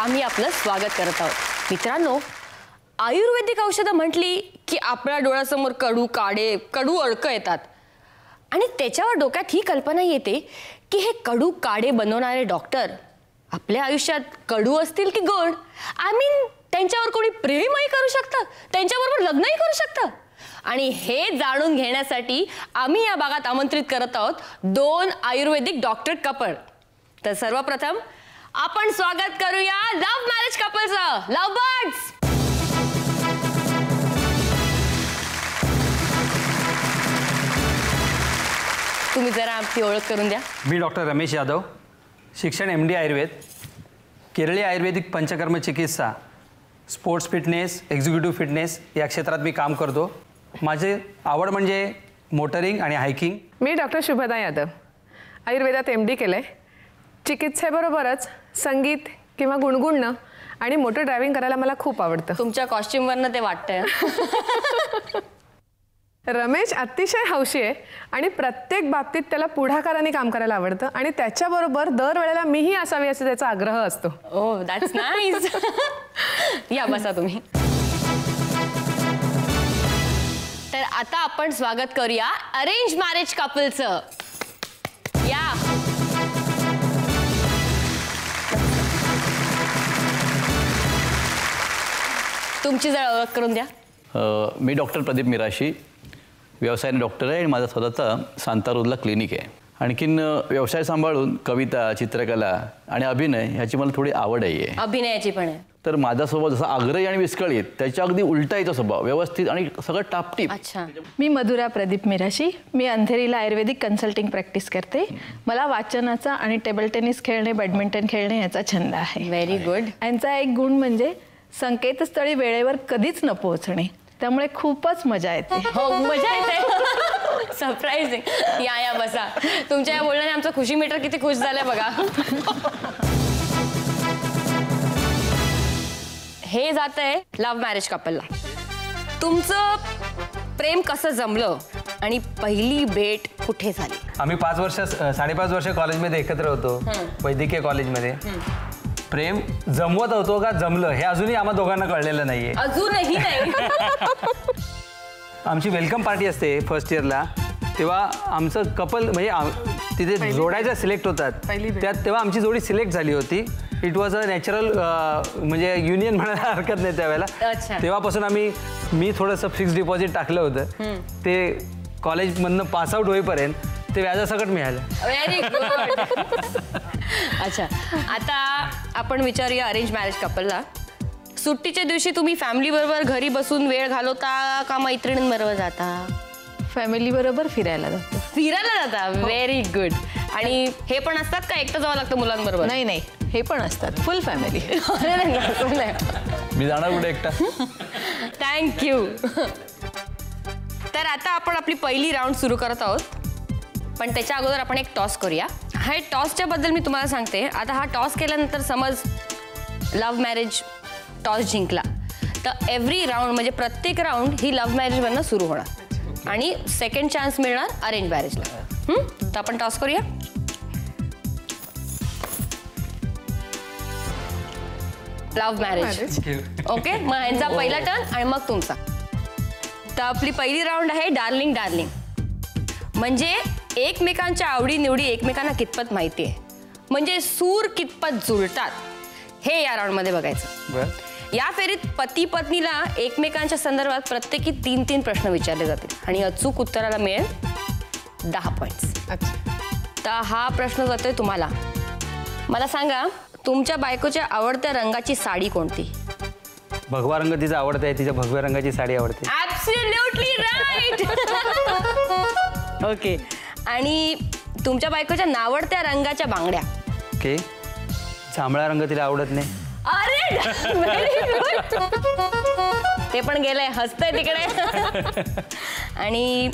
आम्ही आपलं स्वागत करत आहोत। मित्रांनो, आयुर्वेदिक औषधं म्हटली की आपल्या डोळ्यासमोर कडू काडे, कडू अडकं येतात आणि त्याच्यावर डोक्यात ही कल्पना येते की हे कडू काडे बनवणारे डॉक्टर आपल्या आयुष्यात कडू असतील की गोड, आय मीन त्यांच्यावर कोणी प्रेमही करू शकतं, त्यांच्याबरोबर लग्नही करू शकतं। आणि हे जाणून घेण्यासाठी आम्ही या भागात आमंत्रित करत आहोत 2 आयुर्वेदिक डॉक्टर कपल। तर सर्वप्रथम आपण स्वागत करूया लव्ह मॅरेज कपलचं। लव्ह बर्ड्स, तुम्ही जरा आपली ओळख करून द्या। मी डॉक्टर रमेश यादव, शिक्षण MD आयुर्वेद, केरळी आयुर्वेदिक पंचकर्म चिकित्सा, स्पोर्ट्स फिटनेस, एक्झिक्युटिव्ह फिटनेस या क्षेत्रात मी काम करतो। माझे आवड म्हणजे मोटरिंग आणि हायकिंग। मी डॉक्टर शुभदा यादव, आयुर्वेदात MD केलंय। चिकित्सेबरोबरच संगीत किंवा गुणगुणणं आणि मोटर ड्रायव्हिंग करायला मला खूप आवडतं। तुमच्या कॉस्ट्यूमवरनं ते वाटतंय। रमेश अतिशय हौशी आहे आणि प्रत्येक बाबतीत त्याला पुढाकाराने काम करायला आवडतं आणि त्याच्याबरोबर दरवेळेला मीही असावी असा त्याचा आग्रह असतो। ओह, दॅट्स नाईस। या बसा तुम्ही। तर आता आपण स्वागत करूया अरेंज मॅरेज कपलचं। या तुमची जरा ओळख करून द्या। मी डॉक्टर प्रदीप मिराशी, व्यवसायाने डॉक्टर आहे आणि माझा स्वतःचा सांतारोजला क्लिनिक आहे। आणखीन व्यवसाय सांभाळून कविता, चित्रकला आणि अभिनय ह्याची मला थोडी आवड आहे। अभिनयाची पण आहे। तर माझा स्वभाव जसा आग्रही आणि विस्कळीत, त्याच्या अगदी उलटायचा स्वभाव, व्यवस्थित आणि सगळं टापटीप। अच्छा। मी मधुरा प्रदीप मिराशी, मी अंधेरीला आयुर्वेदिक कन्सल्टिंग प्रॅक्टिस करते। मला वाचनाचा आणि टेबल टेनिस खेळणे, बॅडमिंटन खेळणे याचा छंद आहे। Very good. यांचा एक गुण म्हणजे संकेतस्थळी वेळेवर कधीच न पोहोचणे, त्यामुळे खूपच मजा येते। हो, मजा येते। सरप्राइजिंग। या बसा। तुमच्या या बोलण्याने आमचं खुशी मीटर किती खुश झालंय बघा। हे जातंय लव्ह मॅरेज कपलला। तुमचं प्रेम कसं जमलं आणि पहिली भेट कुठे झाली? आम्ही 5.5 वर्ष कॉलेजमध्ये एकत्र होतो, वैद्यकीय कॉलेजमध्ये। प्रेम जमवत होतो का जमलं हे अजूनही आम्हा दोघांना कळलेलं नाहीये। अजूनही नाही। आमची वेलकम पार्टी असते फर्स्ट इयरला, तेव्हा आमचं कपल म्हणजे तिथे जोड्या सिलेक्ट होतात, त्यात तेव्हा आमची जोडी सिलेक्ट झाली होती। इट वॉज अ नॅचरल म्हणजे युनियन म्हणायला हरकत नाही त्यावेळेला। तेव्हापासून मी थोडंसं फिक्स डिपॉझिट टाकलं होतं, ते कॉलेजमधनं पासआउट होईपर्यंत ते व्याजासकट मिळालं। Very good. अच्छा, आता आपण विचारूया अरेंज मॅरेज कपलला। सुट्टीच्या दिवशी तुम्ही फॅमिली बरोबर घरी बसून वेळ घालवता का मैत्रिणींबरोबर जाता? फॅमिली बरोबर फिरायला जातो। फिरायला जाता? Very good. आणि हे पण असतात का एकटं जावं लागतं मुलांबरोबर? नाही नाही, हे पण असतात, फुल फॅमिली। मी जाणार कुठे एकटा? थँक्यू। तर आता आपण आपली पहिली राऊंड सुरू करत आहोत, पण त्याच्या अगोदर आपण एक टॉस करूया। हा टॉसच्या बद्दल मी तुम्हाला सांगते। आता हा टॉस केल्यानंतर समज लव्ह मॅरेज टॉस जिंकला तर एव्हरी राऊंड म्हणजे प्रत्येक राऊंड ही लव्ह मॅरेजवरनं सुरू होणार आणि सेकंड चान्स मिळणार अरेंज मॅरेजला। तर आपण टॉस करूया। Love marriage. ओके, मग यांचा पहिला टर्न आणि मग तुमचा। तर आपली पहिली राऊंड आहे डार्लिंग डार्लिंग, म्हणजे एकमेकांच्या आवडी निवडी एकमेकांना कितपत माहिती आहे, म्हणजे सूर कितपत जुळतात हे या राऊंड मध्ये बघायचं। या फेरीत पती पत्नीला एकमेकांच्या संदर्भात प्रत्येकी 3-3 प्रश्न विचारले जातील आणि अचूक उत्तराला मिळेल 10 पॉइंट्स। तर हा प्रश्न जातोय तुम्हाला। मला सांगा, तुमच्या बायकोच्या आवडत्या रंगाची साडी कोणती? भगवा रंग तिचा आवडता आहे, तिच्या भगव्या रंगाची साडी आवडते। Absolutely right. ओके, आणि तुमच्या बायकोच्या नावडत्या रंगाच्या बांगड्या? ओके, जांभळा रंग तिला आवडत नाही। अरे व्हेरी गुड। ते पण गेलंय, हसतंय तिकडे। आणि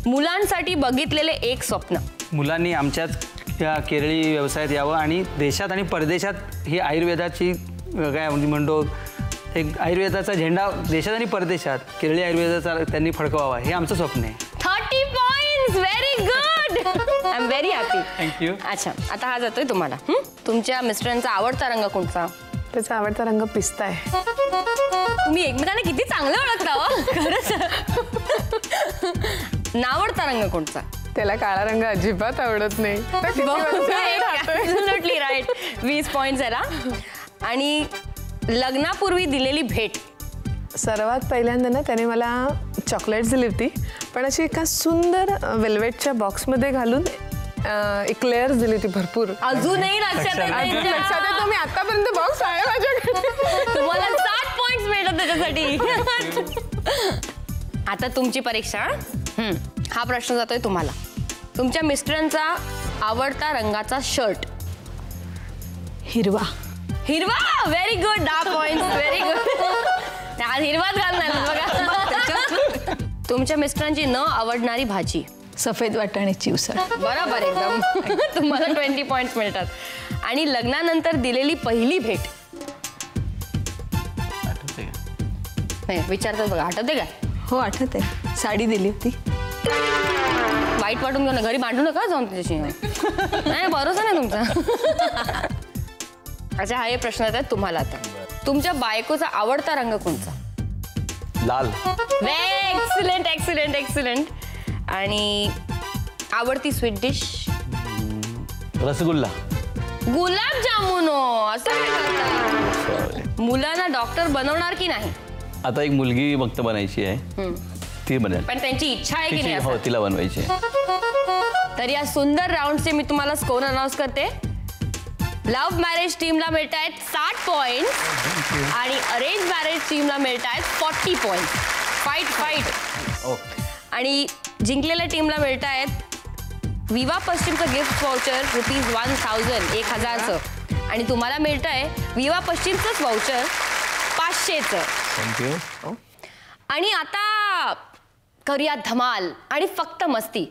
मुलांसाठी बघितलेले एक स्वप्न? मुलांनी आमच्याच या केरळी व्यवसायात यावं आणि देशात आणि परदेशात ही आयुर्वेदाची काय म्हणतो एक आयुर्वेदाचा झेंडा देशात आणि परदेशात केरळी आयुर्वेदाचा त्यांनी फडकवावा हे आमचं स्वप्न आहे। 30 points, very good. I am very happy. Thank you. अच्छा, आता हा जातोय तुम्हाला। तुमच्या मिस्टरांचा आवडता रंग कोणता? त्याचा आवडता रंग पिस्ता आहे. तुम्ही एकमेकांना किती चांगलं ओळखता हो खरंच. नावडता रंग कोणता? त्याला काळा रंग अजिबात आवडत नाही. तो किती वर्षांनी राहतोय. Absolutely right. 20 पॉईंट्स आहे ना. आणि लग्नापूर्वी दिलेली भेट? सर्वात पहिल्यांदा ना त्याने मला चॉकलेट्स दिली होती, पण अशी एका सुंदर वेल्वेटच्या बॉक्समध्ये घालून एक लेअर्स दिली होती भरपूर. अजूनही लक्षात येत नाही. अजून लक्षात येतो मी आतापर्यंत बॉक्स आहे माझ्याकडे. तुम्हाला 60 पॉइंट्स मिळतात त्याच्यासाठी. आता तुमची परीक्षा. हा प्रश्न जातोय तुम्हाला. तुमच्या मिस्टरांचा आवडता रंगाचा शर्ट? हिरवा. हिरवा. Very good. 10 points. Very good. आज हिरवाच घालणार बघा. तुमच्या मिस्टरांची न आवडणारी भाजी? सफेद वाटाण्याची उसळ. बरोबर एकदम. तुम्हाला 20 पॉइंट्स मिळतात. आणि लग्नानंतर दिलेली पहिली भेट? आठवते का? नाही विचारतात बघा. आठवते काय? हो आठवते. साडी दिली होती. वाईट वाटून घेऊ ना. घरी भांडू नका जाऊन त्याच्याशी. नाही भरोसा नाही तुमचा. अच्छा हा हे प्रश्न येतात तुम्हाला आता. तुमच्या बायकोचा आवडता रंग कोणता? लाल. Excellent excellent excellent. आणि आवडती स्वीट डिश? रसगुल्ला. गुलाबजामुन. असं काय करता? मुलांना डॉक्टर बनवणार की नाही? आता एक मुलगी फक्त बनायची आहे, ती बनेल. पण त्यांची इच्छा आहे की तिची नाही हो असं? तिला बनवायची आहे. तर या सुंदर राऊंडचे मी तुम्हाला स्कोर अनाउन्स करते. लव्ह मॅरेज टीमला मिळत आहेत 60 पॉइंट आणि अरेंज मॅरेज टीमला मिळत आहेत 40 पॉइंट. Fight fight. आणि जिंकलेल्या टीमला मिळत आहेत विवा पश्चिमचं गिफ्ट वाउचर ₹1000 1000चं. आणि तुम्हाला मिळत आहे विवा पश्चिमचंच वाउचर 500चं. थँक्यू. आणि आता करूया धमाल आणि फक्त मस्ती.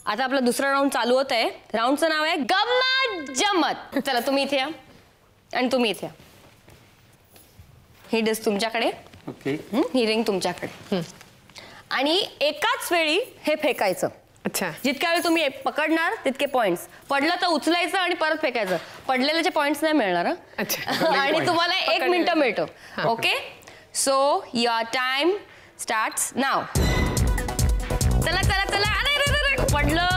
आता आपला दुसरा राऊंड चालू होत आहे. राऊंडचं नाव आहे गम्मत जम्मत. चला तुम्ही इथे या आणि तुम्ही इथे या. ही डिश तुमच्याकडे. ओके. ही रिंग तुमच्याकडे. आणि एकाच वेळी हे फेकायचं. अच्छा. जितक्या वेळी तुम्ही पकडणार तितके पॉइंट्स. पडलं तर उचलायचं आणि परत फेकायचं. पडलेल्याचे पॉइंट्स नाही मिळणार. अच्छा. आणि तुम्हाला 1 मिनिट मिळतो. Okay. So your time starts now. चला चला चला. अरे पडलं.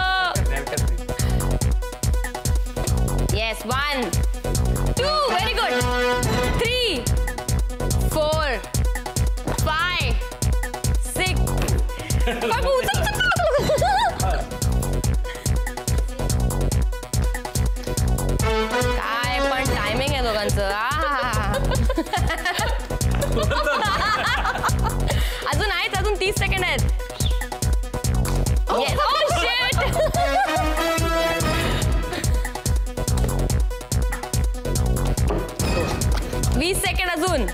येस. 1 2 very good. 3 4 5 6. बाबू उचल. काय पण टायमिंग आहे दोघांचं. अजून आहेत. अजून 30 सेकंड आहेत. Yes. Oh shit! 20 सेकंड अजून.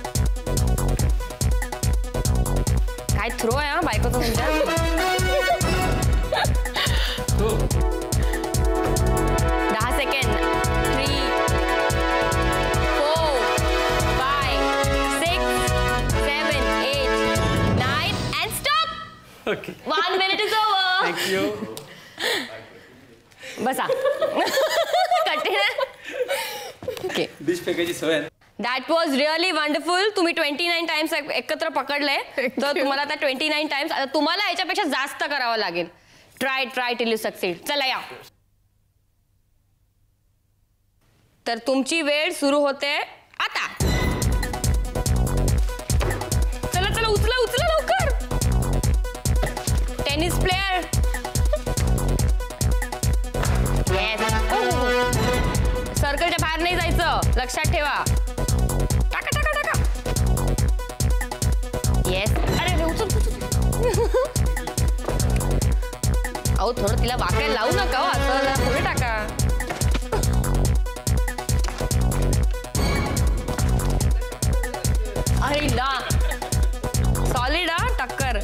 काय थ्रो आहे हा बायकोचा तुमच्या. 10 second. 3 4 5 6 7 8 9 and stop. Okay. 1 minute is over. Thank you. बसा. कठीण आहे. ओके. डिश फेकायची सवय. That was really wonderful. तुम्ही 29 टाइम्स एकत्र पकडले. तर तुम्हाला आता 29 टाइम्स. आता तुम्हाला याच्यापेक्षा जास्त करावं लागेल. Try till you succeed. चला या. तर तुमची वेळ सुरू होते आता. चला चला उचला उचला लवकर. Tennis player. येस. सर्कलच्या बाहेर नाही जायचं. लक्षात ठेवा. टाका टाका टाका. येस. अरे उचल उचल. अहो थोडं तिला वाकायला लावू नका हो. असं पुढे टाका. अरे ला. सॉलिड हा टक्कर.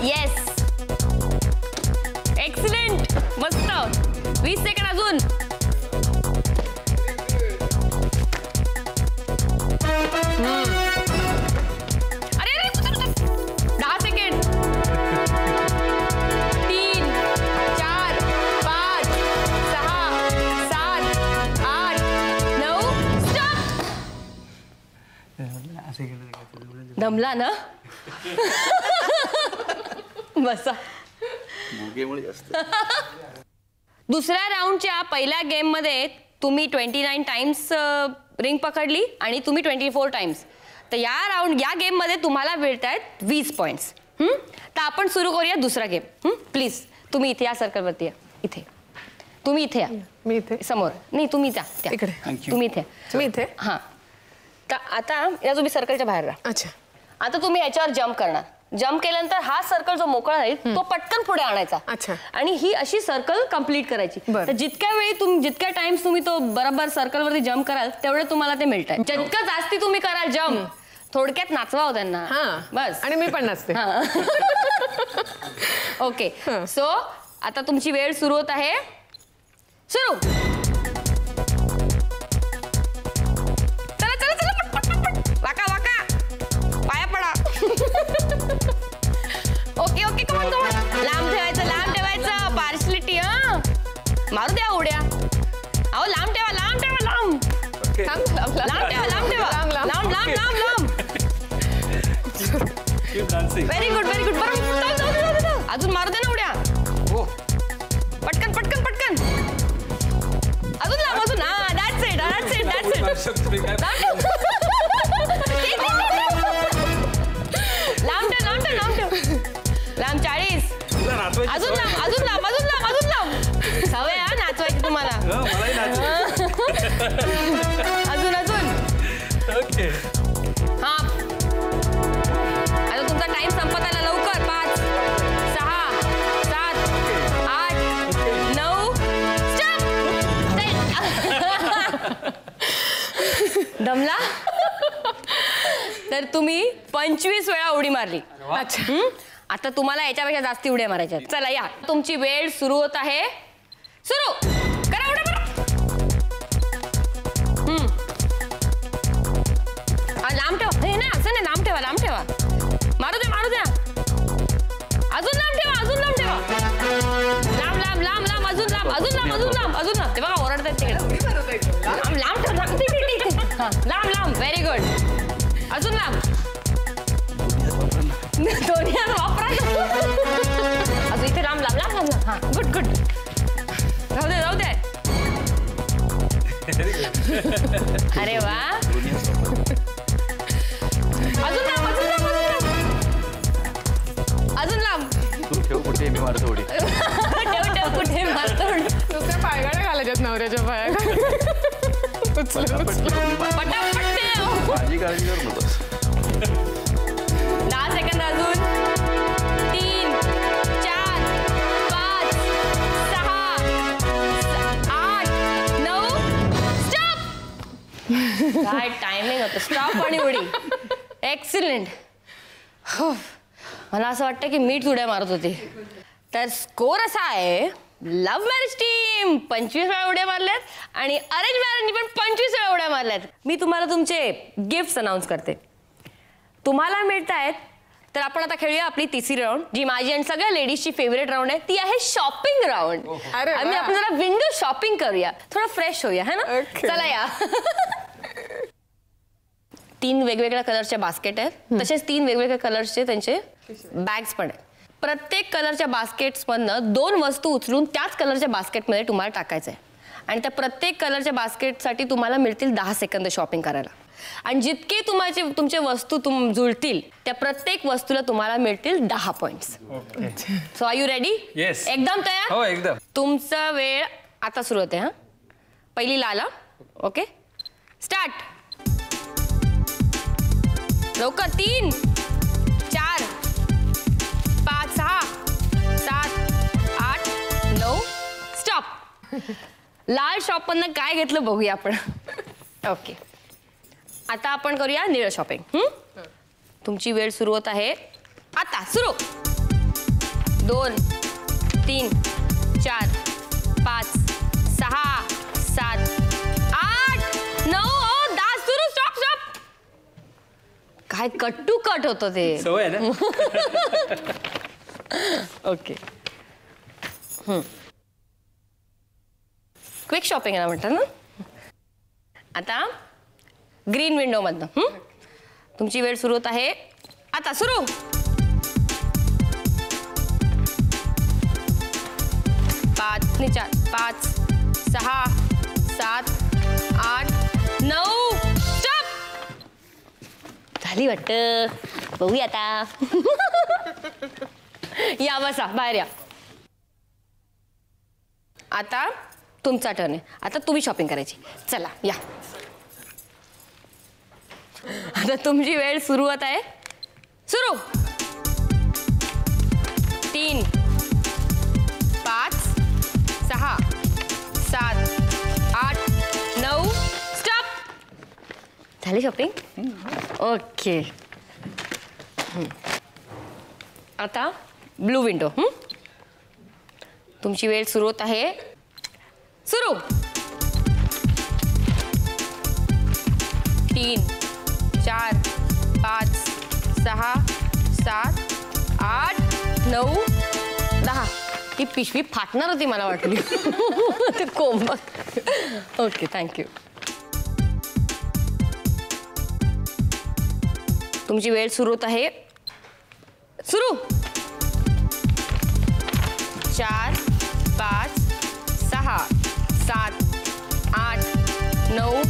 येस. एक्सलेंट. मस्त. 20 सेकंड अजून. अरे 10 सेकंड. 3 दमला ना? बसा. दुसऱ्या राऊंडच्या पहिल्या गेममध्ये तुम्ही 29 टाइम्स रिंग पकडली आणि तुम्ही 24 टाइम्स. तर या गेममध्ये तुम्हाला मिळत आहेत 20 पॉईंट्स. तर आपण सुरू करूया दुसरा गेम. प्लीज तुम्ही इथे या, सर्कलवरती या. इथे तुम्ही इथे या. मी इथे समोर नाही, तुम्ही त्या इकडे. तुम्ही इथे. मी इथे. हां. तर आता या तुम्ही सर्कलच्या बाहेर राहा. अच्छा. आता तुम्ही याच्यावर जम्प करणार. जम्प केल्यानंतर हा सर्कल जो मोकळा राहील तो पटकन पुढे आणायचा. अच्छा. आणि ही अशी सर्कल कंप्लीट करायची. बरं. तर जितक्या टाइम्स तुम्ही तो बरोबर सर्कलवरती जम्प कराल तेवढे तुम्हाला ते मिळतात. जितकं जास्ती तुम्ही कराल जम्प, थोडक्यात नाचवा हो त्यांना. हां बस. आणि मी पण नाचते. ओके. सो आता तुमची वेळ सुरू होत आहे. सुरू. चला चला चला, पट पट पट. वाका वाका, पाया पडा. Okay okay, come on come on. लांब ठेवायचं पार्शलिटी. मारू द्या उड्या. अहो लांब ठेवा लांब ठेवा लांब. लांब लांब ठेवा लांब ठेवा. लांब लांब लांब लांब. Very good very good. बरं अजून मारू दे ना उड्या. पटकन पटकन पटकन. अजून लांब अजून. हा, that's it that's it that's it. लांब ठेव लांब ठेव लांब ठेव. लांब 40. अजून लांब अजून लांब अजून लांब अजून लांब. सवय हा नाचवायची तुम्हाला. अजून अजून. हा, आता तुमचा टाइम संपत आला. लवकर. 5 6 7 8 9. दमला? तर तुम्ही 25 वेळा उडी मारली. अच्छा. आता तुम्हाला याच्यापेक्षा जास्ती उड्या मारायच्या. चला या, तुमची वेळ सुरू होत आहे. सुरू करा उड्या मारा. लांब ठेवा. हे ना असं नाही, लांब ठेवा लांब ठेवा. मारू द्या मारू द्या. अजून लांब ठेवा अजून लांब ठेवा. लांब लांब लांब लांब अजून लांब अजून लांब अजून लांब अजून लांब. ते बघा ओरडतात तिकडे. लांब लांब ठेवा. लांब लांब. Very good. अजून लांब. दोन्ही हात वापरा. अजून इथे लांब लांब लांब लांब. हा, गुड गुड. राहू दे राहू दे. अरे वा. अजून लांब अजून लांब अजून लांब. ठेव कुठे मी मारतो उडी. ठेव ठेव कुठे मारतो उडी. नुसत्या पायगाड्या घालायच्यात नवऱ्याच्या पाया. पटापट ठेव. माझी काळजी करू नकोस. 10 सेकंद अजून. 3 4 5 6 8 9. स्टॉप. काय टायमिंग होतं. स्टॉप आणि उडी. एक्सिलेंट. मला असं वाटतं की मीठ उड्या मारत होते. तर स्कोर असा आहे, लव्ह मॅरेज टीम 25 वेळा उड्या मारल्यात आणि अरेंज मॅरेजनी पण 25 वेळा उड्या मारल्यात. मी तुम्हाला तुमचे गिफ्ट्स अनाऊन्स करते. तुम्हाला मिळत आहेत. तर आपण आता खेळूया आपली तिसरी राऊंड, जी माझी आणि सगळ्या लेडीजची फेवरेट राऊंड आहे. ती आहे शॉपिंग राऊंड. आम्ही आपण जरा विंडो शॉपिंग करूया, थोडं फ्रेश होऊया है ना. चला या. 3 वेगवेगळ्या कलरच्या बास्केट आहेत. तसेच 3 वेगवेगळ्या कलरचे त्यांचे बॅग्स पण आहेत. प्रत्येक कलरच्या बास्केट्समधनं 2 वस्तू उचलून त्याच कलरच्या बास्केटमध्ये तुम्हाला टाकायचं आहे. आणि त्या प्रत्येक कलरच्या बास्केटसाठी तुम्हाला मिळतील 10 सेकंद शॉपिंग करायला. आणि जितके तुमचे वस्तू जुळतील त्या प्रत्येक वस्तूला तुम्हाला मिळतील 10 points. So are you ready? Yes. एकदम तयार? हो एकदम. तुमचा वेळ आता सुरू होते. हा, पहिली लाल. Okay, start. लवकर. 3 4 5 6 7 8 9. स्टॉप. लाल शॉप मधनं काय घेतलं बघूया आपण. ओके, आता आपण करूया निळं शॉपिंग. तुमची वेळ सुरू होत आहे आता. सुरू. 2 3 4 5 6 7 8 9. 10 सुरू. Stop stop. काय कट टू कट होतं ते. सवय आहे ना. ओके. क्विक शॉपिंग आहे ना म्हणतात ना. आता ग्रीन विंडो मधनं तुमची वेळ सुरू होत आहे आता. सुरू. 5 आणि 4 5 6 7 8 9 स्टॉप. झाली वाटतं. बघूया आता. या बसा बाहेर या. आता तुमचा टर्न आहे. आता तुम्ही शॉपिंग करायची. चला या. आता तुमची वेळ सुरू होत आहे. सुरू. 3 5 6 7 8 9 स्टॉप. झाली शॉपिंग. ओके. आता ब्लू विंडो. तुमची वेळ सुरू होत आहे. सुरू. 3 4 5 6 7 8 9 10. ही पिशवी फाटणार होती मला वाटली. ते कोंब. Okay thank you. तुमची वेळ सुरू होत आहे. सुरू. 4 5 6 7 8 9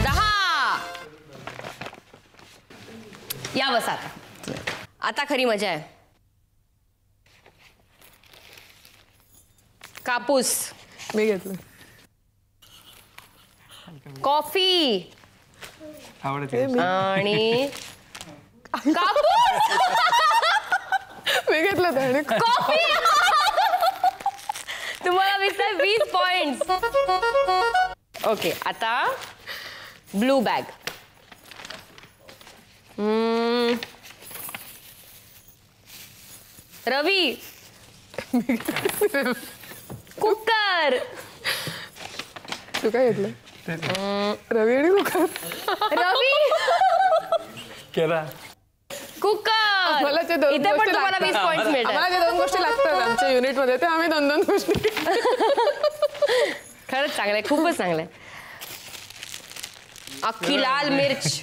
10. या बसा आता. आता खरी मजा आहे. कापूस. मी घेतलं. कॉफी आवडते. आणि कापूस. मी घेतलं आणि कॉफी. तुम्हाला मिळतात 20 पॉइंट्स. ओके आता ब्लू बॅग. रवी. कुकर. तू काय घेतलं? रवी आणि कुकर. रवी केला. कुकर. मला ते दोन इथे पण गोष्टी तुम्हाला 20 लागतात. पॉइंट्स मिळतात. आम्हाला ते 2 गोष्टी लागतात आमच्या युनिटमध्ये, ते आम्ही 2 गोष्टी. खरंच चांगलंय. खूपच चांगलंय. अख्खी लाल मिर्च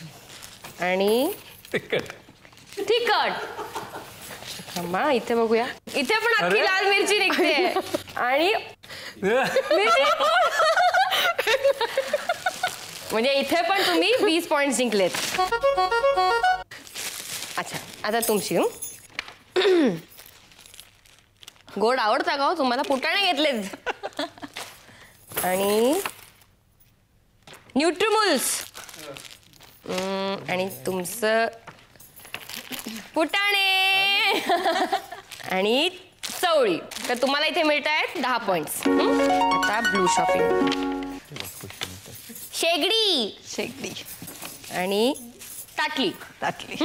आणि तिखट. थांबा इथे बघूया. इथे पण अख्खी लाल मिरची निघते आणि मिरची म्हणजे इथे पण तुम्ही 20 पॉइंट जिंकलेत. अच्छा आता तुमची. गोड आवडता का हो तुम्हाला? फुटाणे घेतलेत. आणि न्यूट्रिमुल्स. आणि तुमचं फुटाणे आणि चवळी. तर तुम्हाला इथे मिळत आहेत 10 पॉइंट्स. आता ब्लू शॉपिंग. शेगडी. शेगडी आणि ताटली. ताटली.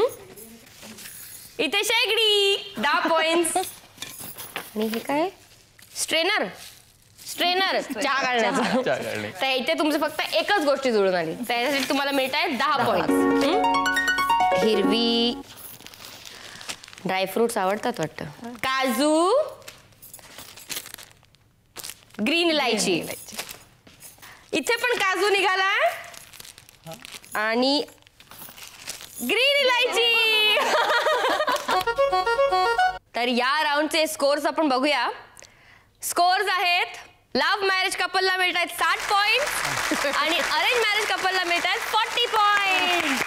इथे शेगडी 10 पॉइंट्स. आणि हे काय? स्ट्रेनर. स्ट्रेनर चहा काढण्याचं. चहा काढणे. तर इथे तुमचं फक्त एकच गोष्टी जुळून आली. त्यासाठी तुम्हाला मिळत आहेत 10 पॉइंट्स. हिरवी ड्रायफ्रुट्स आवडतात वाटतं. काजू. ग्रीन इलायची. इथे पण काजू निघालाय आणि ग्रीन इलायची. तर या राऊंडचे स्कोर्स आपण बघूया. स्कोर्स आहेत. लव्ह मॅरेज कपलला मिळत आहेत 60 पॉइंट आणि अरेंज मॅरेज कपलला मिळत आहेत 40 पॉइंट.